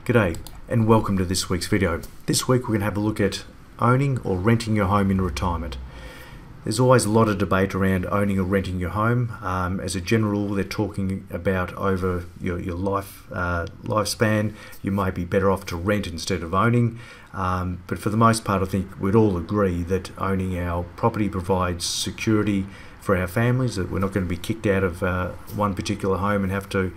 G'day and welcome to this week's video. This week we're going to have a look at owning or renting your home in retirement. There's always a lot of debate around owning or renting your home. As a general rule, they're talking about over your lifespan, you might be better off to rent instead of owning. But for the most part, I think we'd all agree that owning our property provides security for our families, that we're not going to be kicked out of one particular home and have to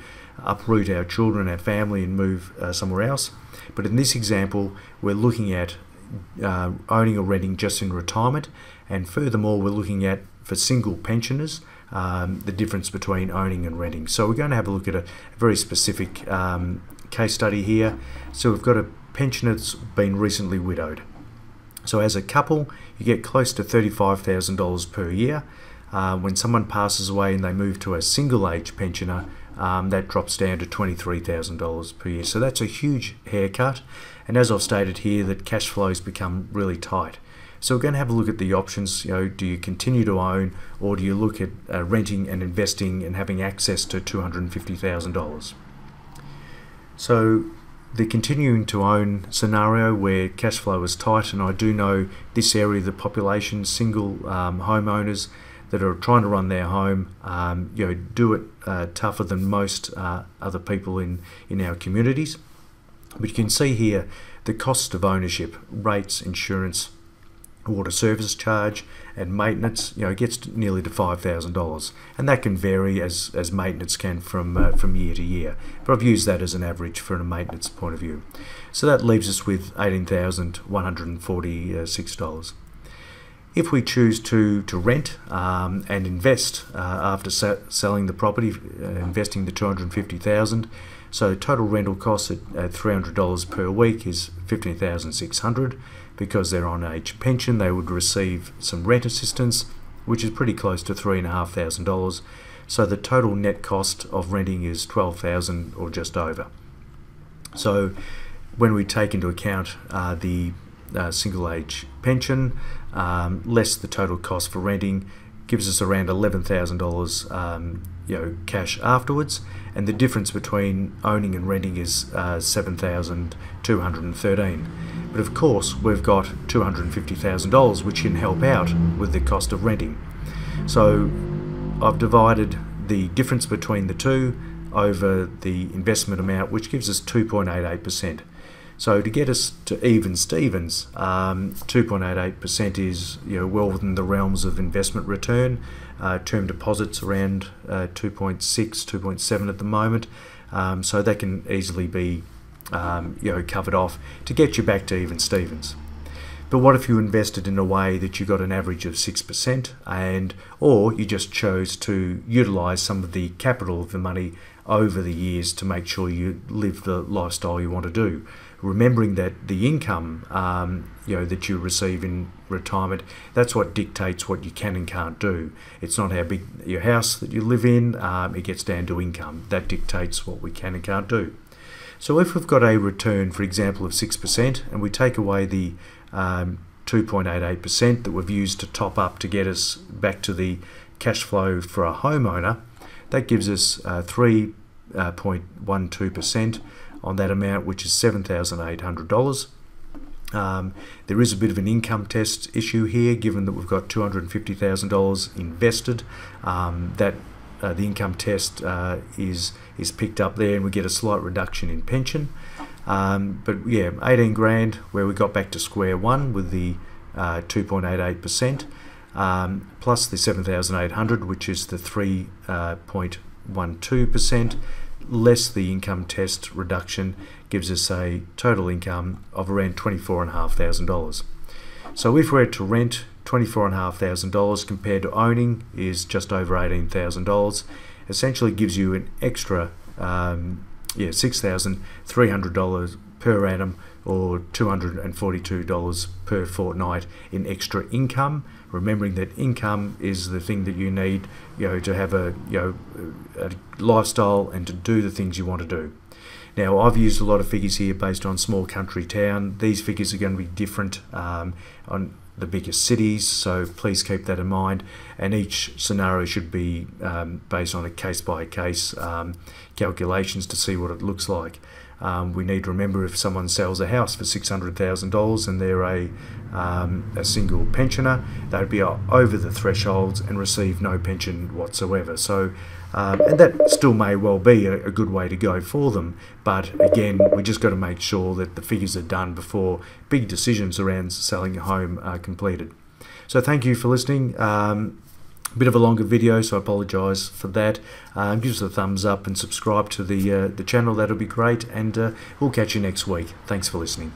uproot our children, our family and move somewhere else. But in this example, we're looking at owning or renting just in retirement, and furthermore we're looking at, for single pensioners, the difference between owning and renting. So we're going to have a look at a very specific case study here. So we've got a pensioner that's been recently widowed. So as a couple, you get close to $35,000 per year. When someone passes away and they move to a single age pensioner, that drops down to $23,000 per year. So that's a huge haircut, and as I've stated here, that cash flows become really tight. So we're going to have a look at the options. Do you continue to own, or do you look at renting and investing and having access to $250,000? So the continuing to own scenario where cash flow is tight, and I do know this area of the population, single homeowners that are trying to run their home, do it tougher than most other people in our communities. But you can see here the cost of ownership, rates, insurance, water service charge and maintenance, gets nearly to $5,000, and that can vary as maintenance can from year to year, but I've used that as an average from a maintenance point of view. So that leaves us with $18,146. If we choose to rent and invest after selling the property, investing the $250,000, so total rental costs at $300 per week is $15,600. Because they're on age pension, they would receive some rent assistance, which is pretty close to $3,500. So the total net cost of renting is $12,000 or just over. So when we take into account the single age pension, less the total cost for renting, gives us around $11,000 cash afterwards, and the difference between owning and renting is $7,213. But of course we've got $250,000 which can help out with the cost of renting. So I've divided the difference between the two over the investment amount, which gives us 2.88%. So to get us to even Stevens, 2.88% is well within the realms of investment return. Term deposits around 2.6, 2.7 at the moment, so they can easily be covered off to get you back to even Stevens. But what if you invested in a way that you got an average of 6%, or you just chose to utilize some of the capital of the money over the years to make sure you live the lifestyle you want to do, remembering that the income that you receive in retirement, that's what dictates what you can and can't do. It's not how big your house that you live in, it gets down to income. That dictates what we can and can't do. So if we've got a return, for example, of 6%, and we take away the 2.88% that we've used to top up to get us back to the cash flow for a homeowner, that gives us 3.12% on that amount, which is $7,800. There is a bit of an income test issue here, given that we've got $250,000 invested. The income test is picked up there, and we get a slight reduction in pension. But yeah, 18 grand, where we got back to square one with the 2.88%, plus the 7,800, which is the 3.12%, less the income test reduction, gives us a total income of around $24,500. So if we're to rent, $24,500 compared to owning is just over $18,000. Essentially gives you an extra $6,300 per annum, or $242 per fortnight in extra income. Remembering that income is the thing that you need, to have a lifestyle and to do the things you want to do. Now, I've used a lot of figures here based on small country town. These figures are going to be different on the biggest cities, so please keep that in mind, and each scenario should be based on a case-by-case calculations to see what it looks like. We need to remember if someone sells a house for $600,000 and they're a single pensioner, they'd be over the thresholds and receive no pension whatsoever. So, and that still may well be a good way to go for them. But again, we just got to make sure that the figures are done before big decisions around selling a home are completed. So thank you for listening. Bit of a longer video, so I apologise for that. Give us a thumbs up and subscribe to the channel. That'll be great, and we'll catch you next week. Thanks for listening.